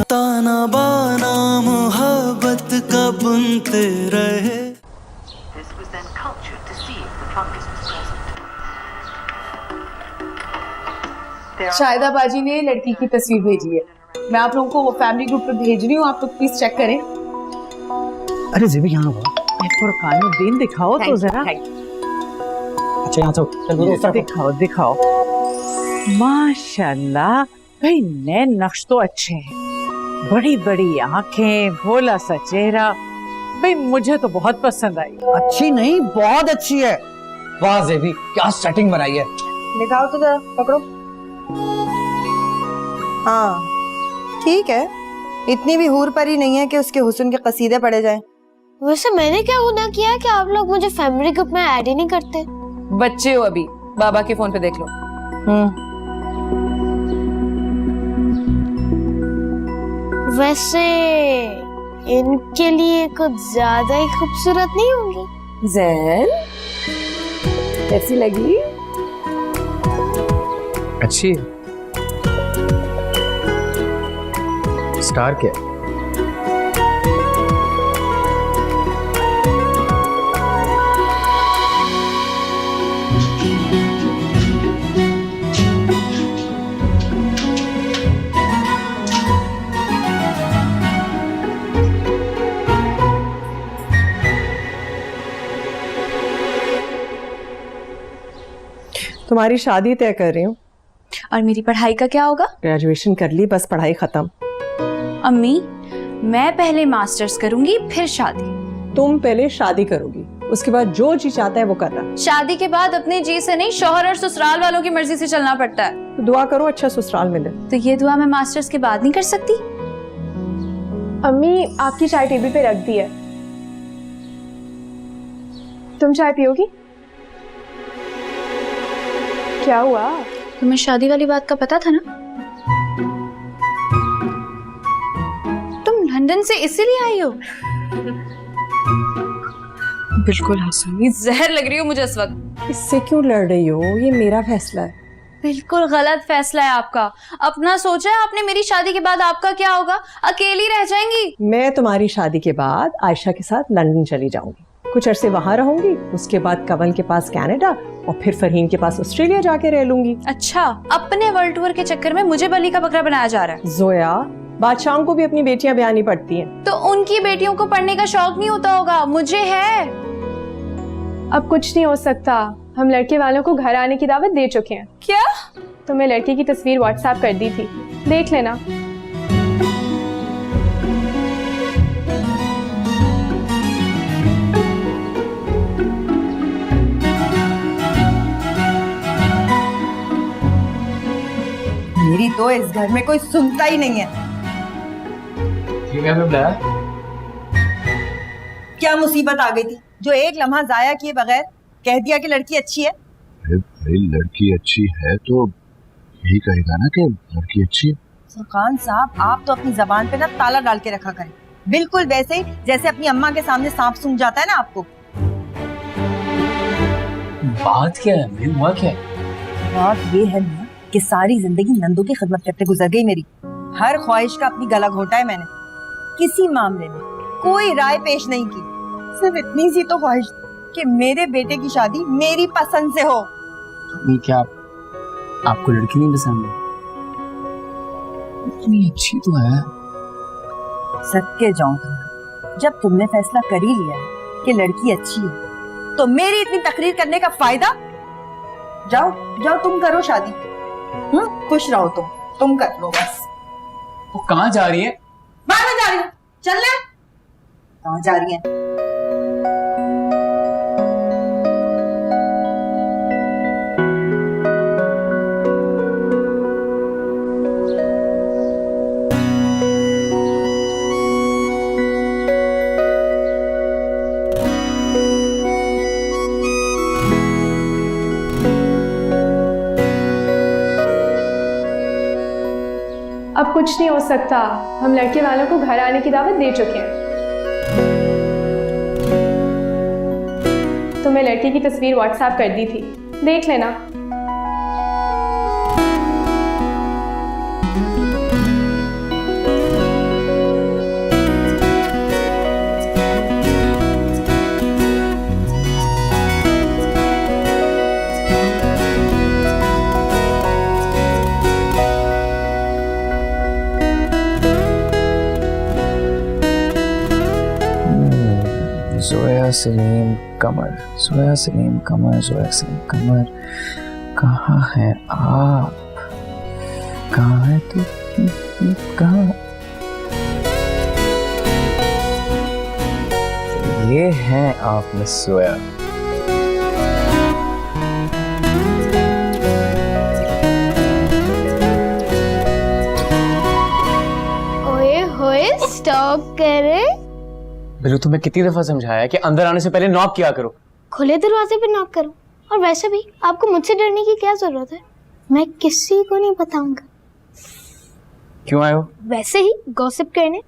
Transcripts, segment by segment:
ताना बाना मोहब्बत का बुनते रहे। This was then cultured to see if the fungus was present. Shahida बाजी ने लड़की की तस्वीर भेजी है, मैं आप लोगों को वो फैमिली ग्रुप पे भेज रही हूँ, आप लोग प्लीज चेक करें। अरे ज़ेबी यहाँ हो। फुरकानुद्दीन दिखाओ तो जरा। अच्छा यहाँ तो दिखाओ दिखाओ। माशाल्लाह भाई, नए नक्श तो अच्छे हैं, बड़ी बड़ी आंखें, भोला सा चेहरा, भाई मुझे तो बहुत पसंद आई। अच्छी नहीं, बहुत अच्छी है। वाह ज़ेबी, क्या सेटिंग बनाई है। दिखाओ तो जरा, पकड़ो। हाँ ठीक है, इतनी भी हूर परी नहीं है कि उसके हुस्न के कसीदे पढ़े जाएं। वैसे मैंने क्या गुनाह किया है कि आप लोग मुझे फैमिली ग्रुप में ऐड ही नहीं करते? बच्चे हो अभी, बाबा के फोन पे देख लो। वैसे इनके लिए कुछ ज्यादा ही खूबसूरत नहीं होंगी? जैन कैसी लगी? अच्छी है। स्टार क्या? तुम्हारी शादी तय कर रही हूँ। और मेरी पढ़ाई का क्या होगा? ग्रेजुएशन कर ली, बस पढ़ाई खत्म। अम्मी, मैं पहले मास्टर्स करूंगी फिर शादी। तुम पहले शादी करोगी, उसके बाद जो जी चाहता है वो करना। शादी के बाद अपने जी से नहीं, शौहर और ससुराल वालों की मर्जी से चलना पड़ता है। तो दुआ करो अच्छा ससुराल मिले। तो ये दुआ मैं मास्टर्स के बाद नहीं कर सकती? अम्मी, आपकी चाय टेबल पे रख दी है, तुम चाय पियोगी? क्या हुआ? तुम्हें शादी वाली बात का पता था ना? तुम लंदन से इसीलिए आई हो? बिल्कुल हंसूंगी, जहर लग रही हो मुझे इस वक्त। इससे क्यों लड़ रही हो? ये मेरा फैसला है। बिल्कुल गलत फैसला है आपका। अपना सोचा है आपने? मेरी शादी के बाद आपका क्या होगा? अकेली रह जाएंगी? मैं तुम्हारी शादी के बाद आयशा के साथ लंदन चली जाऊंगी, कुछ अरसे वहां रहूंगी, उसके बाद कमल के पास कनाडा और फिर फरहीन के पास ऑस्ट्रेलिया जाके रह लूंगी। अच्छा, अपने वर्ल्ड टूर के चक्कर में मुझे बलि का बकरा बनाया जा रहा है। जोया, बादशाहों को भी अपनी बेटियां ब्यानी पड़ती हैं। तो उनकी बेटियों को पढ़ने का शौक नहीं होता होगा, मुझे है। अब कुछ नहीं हो सकता, हम लड़के वालों को घर आने की दावत दे चुके हैं। क्या? तुम्हें लड़के की तस्वीर व्हाट्सएप कर दी थी, देख लेना। मेरी तो इस घर में कोई सुनता ही नहीं है। क्या मुसीबत आ गई थी जो एक लम्हा जाया किए बगैर कह दिया कि लड़की अच्छी है? भाई लड़की अच्छी है तो यही कहेगा ना कि लड़की अच्छी है। फुरकान साहब, आप तो अपनी जबान पे ना ताला डाल के रखा करें, बिल्कुल वैसे ही जैसे अपनी अम्मा के सामने सांप सूंघ जाता है ना आपको। बात क्या है? हुआ क्या है? बात ये है ना कि सारी जिंदगी नंदू की खिदमत करते गुजर गई मेरी। हर ख्वाहिश का अपनी गला घोटा है मैंने, किसी मामले में कोई राय पेश नहीं की। सिर्फ इतनी सी तो ख्वाहिश कि मेरे बेटे की शादी मेरी पसंद से हो। क्या आपको लड़की नहीं पसंद है? इतनी अच्छी तो है। सदके जाऊं तुम्हारा, जब तुमने फैसला कर ही लिया है कि लड़की अच्छी है तो मेरी इतनी तकरीर करने का फायदा? जाओ जाओ, तुम करो शादी। खुश रहो, तुम कर लो बस। वो कहाँ जा रही है? बाहर में जा रही हूँ, चल ले। कहाँ जा रही है? अब कुछ नहीं हो सकता, हम लड़के वालों को घर आने की दावत दे चुके हैं। तुम्हें लड़के की तस्वीर व्हाट्सएप कर दी थी, देख लेना। जोया सलीम कमर, जोया सलीम कमर, जोया सलीम कमर, कहाँ है आप? कहाँ है तू? कहाँ? ये हैं आप मिस जोया। ओए होए, स्टॉप करे। बिल्लू, तुम्हें कितनी दफा समझाया कि अंदर आने से पहले नॉक किया करो। खुले दरवाजे पे नॉक करो। और वैसे भी आपको मुझसे डरने की क्या जरूरत है? मैं किसी को नहीं बताऊंगा। क्यों आए हो? वैसे ही गॉसिप करने।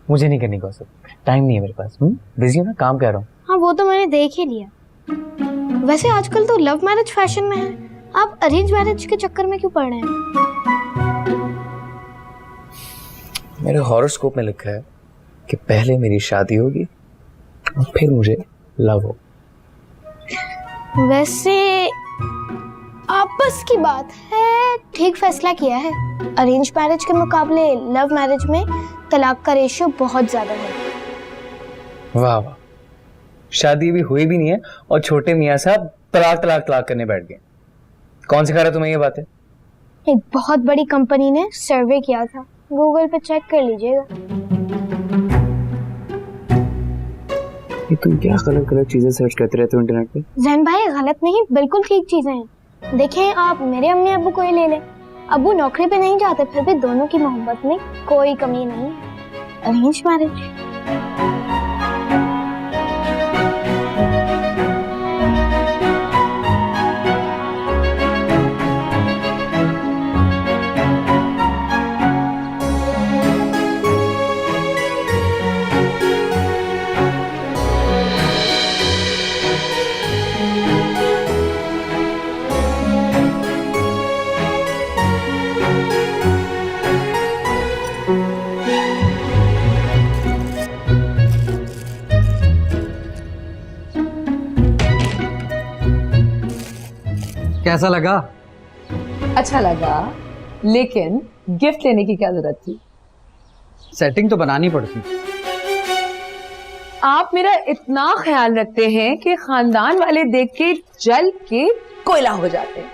मुझे नहीं करनी गॉसिप, टाइम नहीं है मेरे पास। बिजी हूँ ना, काम कर रहा हूँ। हाँ, वो तो मैंने देख ही लिया। वैसे आजकल तो लव मैरिज फैशन में है, आप अरेंज मैरिज के चक्कर में क्यों पड़ रहे हैं? मेरे हॉरोस्कोप में लिखा है कि पहले मेरी शादी होगी और फिर मुझे लव हो। वैसे आपस की बात है, ठीक फैसला किया है। अरेंज मैरिज के मुकाबले लव मैरिज में तलाक का रेशियो बहुत ज्यादा है। वाह वाह, शादी भी हुई भी नहीं है और छोटे मियाँ साहब तलाक करने बैठ गए। कौन सिखा रहा तुम्हें ये बातें? एक बहुत बड़ी कंपनी ने सर्वे किया था, गूगल पे चेक कर लीजिएगा। ये तुम क्या गलत चीजें सर्च करते रहते हो इंटरनेट पे? जैन भाई, गलत नहीं, बिल्कुल ठीक चीजें हैं। देखें, आप मेरे अम्मी अब्बू को ही ले लें। अब्बू नौकरी पे नहीं जाते, फिर भी दोनों की मोहब्बत में कोई कमी नहीं। Arrange marriage. कैसा लगा? अच्छा लगा, लेकिन गिफ्ट लेने की क्या जरूरत थी? सेटिंग तो बनानी पड़ती। आप मेरा इतना ख्याल रखते हैं कि खानदान वाले देख के जल के कोयला हो जाते हैं।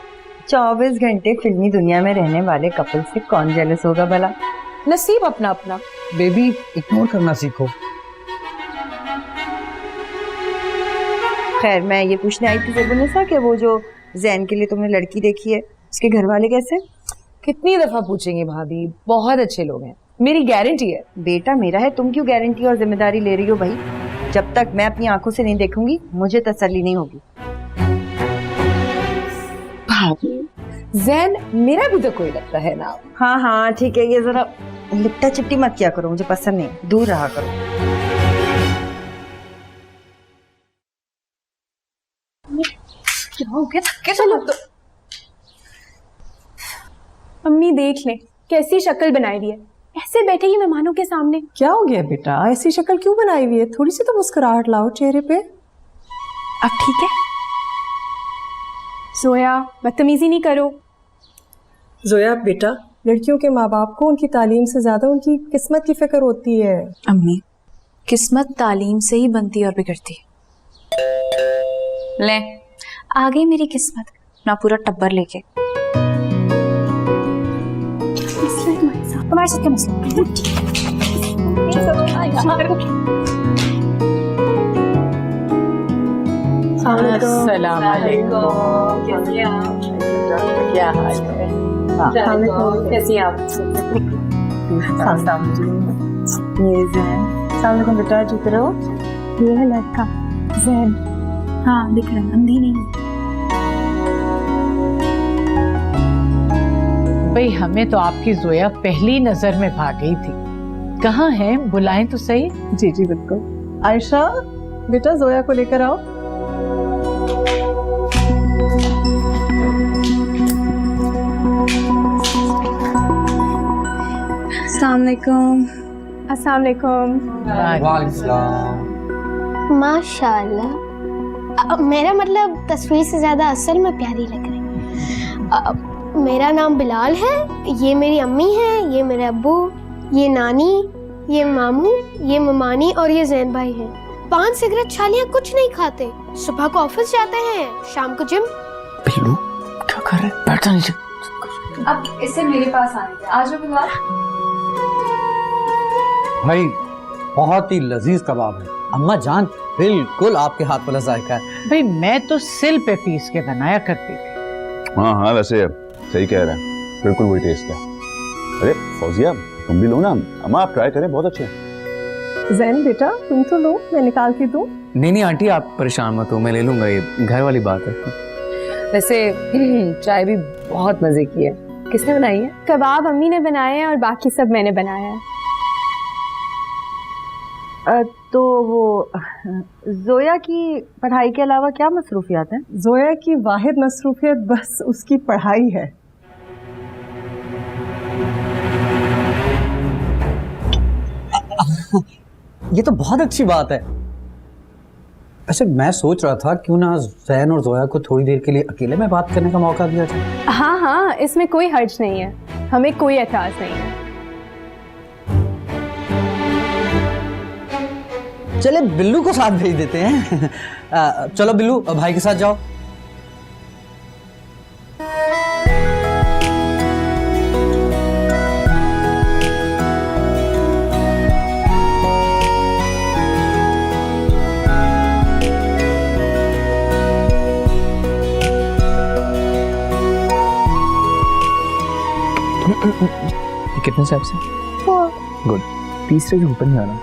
24 घंटे फिल्मी दुनिया में रहने वाले कपल से कौन जेलस होगा भला? नसीब अपना अपना। बेबी, इग्नोर करना सीखो। खैर, मैं ये पूछने आई थी ज़ेबुन्निसा कि वो जो जैन के लिए तुमने लड़की देखी है, उसके घर वाले कैसे? कितनी दफा पूछेंगे भाभी, बहुत अच्छे लोग हैं, मेरी गारंटी है। बेटा मेरा है, तुम क्यों गारंटी और जिम्मेदारी ले रही हो भाई? जब तक मैं अपनी आंखों से नहीं देखूंगी मुझे तसल्ली नहीं होगी। भाभी, जैन मेरा भी तो कोई लगता है ना। हाँ हाँ ठीक है, ये जरा लिपटा चिपटी मत किया करो, मुझे पसंद नहीं, दूर रहा करो। अम्मी देख लें कैसी शक्ल बनाई हुई है, ऐसे बैठेगी मेहमानों के सामने। क्या हो गया बेटा, ऐसी शक्ल क्यों बनाई हुई है? थोड़ी सी तो मुस्कुराहट लाओ चेहरे पे। अब ठीक है? जोया, बदतमीजी नहीं करो। जोया बेटा, लड़कियों के माँ बाप को उनकी तालीम से ज्यादा उनकी किस्मत की फिक्र होती है। अम्मी, किस्मत तालीम से ही बनती और बिगड़ती। ले, आ गई मेरी किस्मत, ना पूरा टब्बर लेके। तुम्हारे साथ क्या मसला? अस्सलाम वालेकुम। क्या हाल है? कैसी आप? ये जैन, बेटा चुप रहो। ये है लड़का जैन। हाँ दिख रहा है, अंधी नहीं। भाई, हमें तो आपकी जोया पहली नजर में भाग गई थी। कहाँ है, बुलाएं तो सही। जी जी बिल्कुल। आयशा बेटा, जोया को लेकर आओ। अस्सलाम वालेकुम। अस्सलाम वालेकुम। माशाल्लाह। मेरा मतलब तस्वीर से ज्यादा असल में प्यारी लग रही है। मेरा नाम बिलाल है, ये मेरी अम्मी है, ये मेरे अब्बू, ये नानी, ये मामू, ये ममानी और ये जैन भाई हैं। पान सिगरेट छालियाँ कुछ नहीं खाते। सुबह को ऑफिस जाते हैं, शाम को जिम। बिल्लू क्या कर रहे? बैठा नीचे। अब इसे मेरे पास आने दे। आ जाओ बिल्लू। भाई बहुत ही लजीज कबाब है अम्मा जान, बिल्कुल आपके हाथ वाला जायका है। भाई मैं तो सिल पे पीस के बनाया करती थी। हाँ हाँ वैसे सही कह रहे हैं, बिल्कुल वही टेस्ट है। अरे फौजिया तुम भी लो ना, अम्मा आप ट्राई करें, बहुत अच्छे हैं। जैन बेटा तुम तो लो, मैं निकाल के दूं। नहीं आंटी आप परेशान मत हो, मैं ले लूंगा, ये घर वाली बात है। वैसे चाय भी बहुत मजे की है। किसने बनाई है? कबाब अम्मी ने बनाए हैं और बाकी सब मैंने बनाया है। तो वो जोया की पढ़ाई के अलावा क्या मसरूफियात हैं? जोया की वाहिद मसरूफियत बस उसकी पढ़ाई है। ये तो बहुत अच्छी बात है। अच्छा मैं सोच रहा था क्यों ना जैन और जोया को थोड़ी देर के लिए अकेले में बात करने का मौका दिया जाए। हाँ इसमें कोई हर्ज नहीं है, हमें कोई एतराज नहीं है। चले बिल्लू को साथ भेज देते हैं। चलो बिल्लू भाई के साथ जाओ। कितने से आपसे? गुड। तीसरे के ऊपर नहीं आना।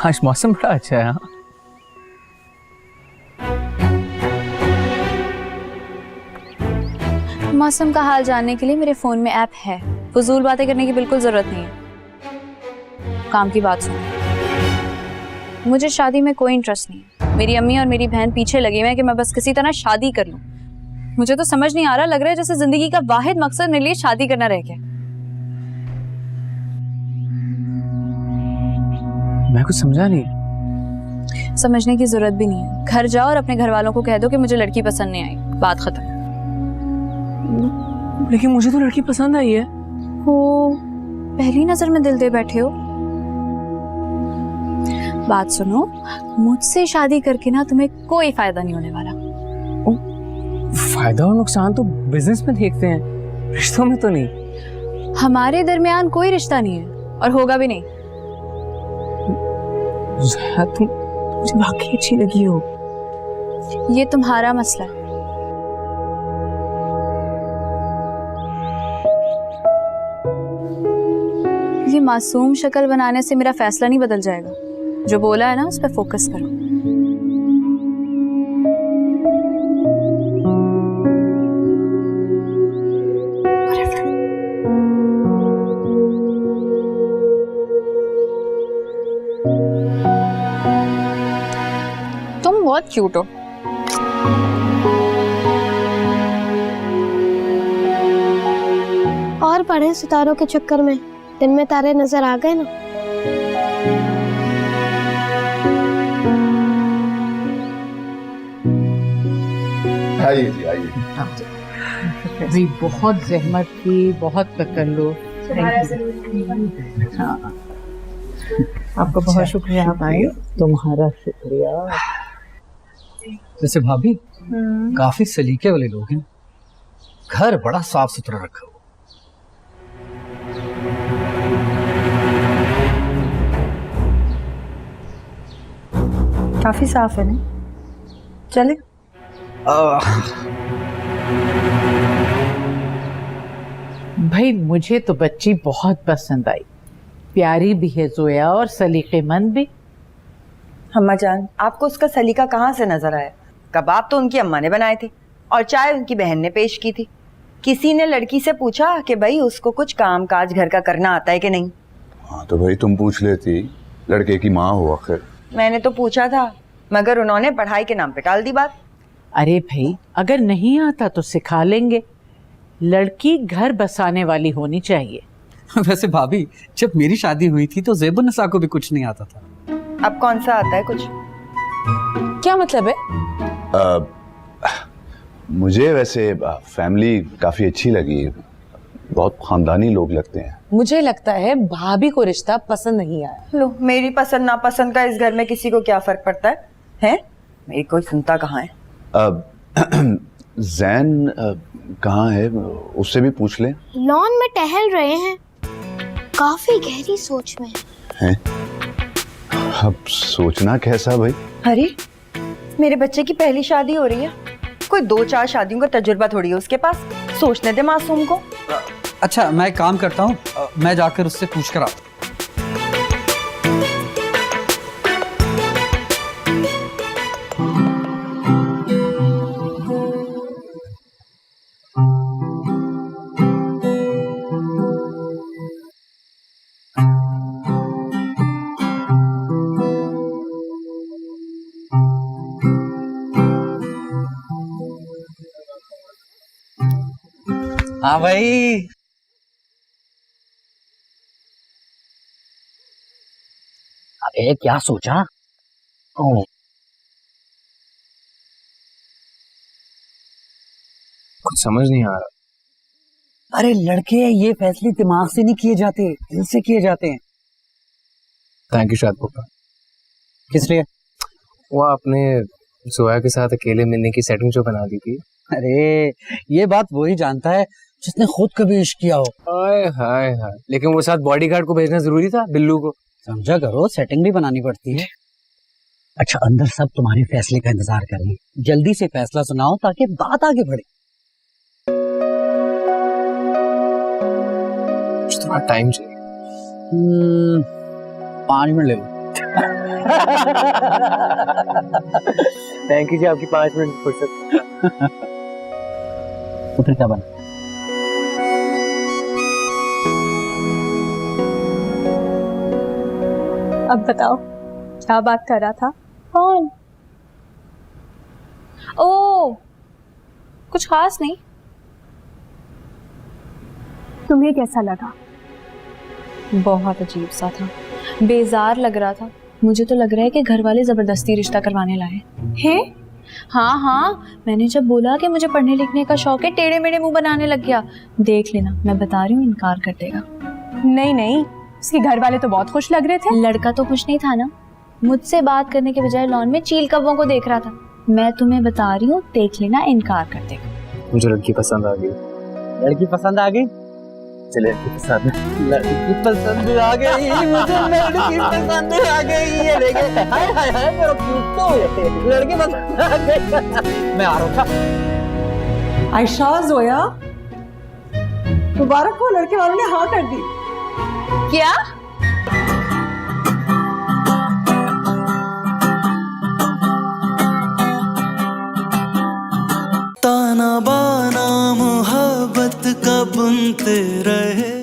आज मौसम बड़ा अच्छा है। हाँ मौसम का हाल जानने के लिए मेरे फोन में ऐप है, फजूल बातें करने की बिल्कुल जरूरत नहीं है। काम की बात सुनो, मुझे शादी में कोई इंटरेस्ट नहीं है। मेरी अम्मी और मेरी बहन पीछे लगी हुई है कि मैं बस किसी तरह शादी कर लूं। मुझे तो समझ नहीं आ रहा, लग रहा है जैसे जिंदगी का वाहिद मकसद मेरे लिए शादी करना रह गया। मैं कुछ समझा नहीं। समझने की जरूरत भी नहीं है। घर जाओ और अपने घर वालों को कह दो कि मुझे लड़की पसंद नहीं आई, बात खत्म। लेकिन मुझे तो लड़की पसंद आई है। हो, पहली नजर में दिल दे बैठे हो। बात सुनो, मुझसे शादी करके ना तुम्हें कोई फायदा नहीं होने वाला। फायदा और नुकसान तो बिजनेस में देखते हैं, रिश्तों में तो नहीं। हमारे दरमियान कोई रिश्ता नहीं है और होगा भी नहीं। तुम मुझे वाकई अच्छी लगी हो। ये तुम्हारा मसला है। ये मासूम शक्ल बनाने से मेरा फैसला नहीं बदल जाएगा। जो बोला है ना उस पर फोकस करो। तुम बहुत क्यूट हो। और पढ़े सितारों के चक्कर में, दिन में तारे नजर आ गए ना। आइए जी आइए। भाई बहुत जहमत की, बहुत तकल्लुफ। हाँ। आपका बहुत शुक्रिया। आप आए। तुम्हारा शुक्रिया। वैसे भाभी काफी सलीके वाले लोग हैं, घर बड़ा साफ सुथरा रखा हुआ। काफी साफ है ना? चले। भाई मुझे तो बच्ची बहुत पसंद आई, प्यारी भी है जोया और सलीकेमंद भी। अम्मा जान आपको उसका सलीका कहाँ से नजर आया? कबाब तो उनकी अम्मा ने बनाए थे और चाय उनकी बहन ने पेश की थी। किसी ने लड़की से पूछा कि भाई उसको कुछ काम काज घर का करना आता है कि नहीं? हाँ तो भाई तुम पूछ लेती, लड़के की माँ हो आखिर। मैंने तो पूछा था मगर उन्होंने पढ़ाई के नाम पे टाल दी बात। अरे भाई अगर नहीं आता तो सिखा लेंगे। लड़की घर बसाने वाली होनी चाहिए। वैसे भाभी, जब मेरी शादी हुई थी तो ज़ेबुन्निसा को भी कुछ नहीं आता था। अब कौन सा आता है कुछ? क्या मतलब है? मुझे वैसे फैमिली काफी अच्छी लगी, बहुत खानदानी लोग लगते हैं। मुझे लगता है भाभी को रिश्ता पसंद नहीं आया। लो, मेरी पसंद नापसंद का इस घर में किसी को क्या फर्क पड़ता है? हैं? मेरी कोई सुनता कहाँ है? जैन कहाँ है, उससे भी पूछ ले। लॉन में टहल रहे हैं, काफी गहरी सोच में हैं? अब सोचना कैसा भाई? अरे, मेरे बच्चे की पहली शादी हो रही है, कोई 2-4 शादियों का तजुर्बा थोड़ी है उसके पास, सोचने दे मासूम को। अच्छा, मैं एक काम करता हूँ, मैं जाकर उससे पूछ कर आता हूँ। हाँ भाई, अबे क्या सोचा? कुछ समझ नहीं आ रहा। अरे लड़के, ये फैसले दिमाग से नहीं किए जाते, दिल से किए जाते हैं। थैंक यू शाद पापा। किस लिए? वो आपने जोया के साथ अकेले मिलने की सेटिंग जो बना दी थी। अरे ये बात वही जानता है जिसने खुद कभी इश्क किया हो। हाय हाय हाय, लेकिन वो साथ बॉडीगार्ड को भेजना जरूरी था, बिल्लू को। समझा करो, सेटिंग भी बनानी पड़ती है। अच्छा, अंदर सब तुम्हारे फैसले का इंतजार कर रहे हैं, जल्दी से फैसला सुनाओ ताकि बात आगे बढ़े। तुम्हारा टाइम चाहिए। 5 मिनट ले लो। थैंक यू जी, आपकी 5 मिनट फुर्सत। तो फिर क्या बना? अब बताओ, क्या बात कर रहा था? कौन? ओ, कुछ खास नहीं। तुम्हें कैसा लगा? बहुत अजीब सा था, बेजार लग रहा था। मुझे तो लग रहा है कि घर वाले जबरदस्ती रिश्ता करवाने लाए हैं। हाँ हाँ, मैंने जब बोला कि मुझे पढ़ने लिखने का शौक है, टेढ़े मेढ़े मुंह बनाने लग गया। देख लेना, मैं बता रही हूँ, इनकार कर देगा। नहीं नहीं, उसके घर वाले तो बहुत खुश लग रहे थे। लड़का तो खुश नहीं था ना, मुझसे बात करने के बजाय लॉन में चील कौवों को देख रहा था। मैं तुम्हें बता रही हूँ, देख लेना, इनकार कर देगा। मुझे लड़की पसंद आ गई। लड़की पसंद आ गई? चले लड़की पसंद आ गई मुझे, लड़की पसंद आ गई। ये देखे, हाय हाय हाय, मेरा क्यूट तो लड़की पसंद आ गई। मैं आ रहा था। आयशा, जोया, मुबारक हो, लड़के वालों ने हाँ कर दी। क्या? ताना बाना मोहब्बत का बुनते रहे।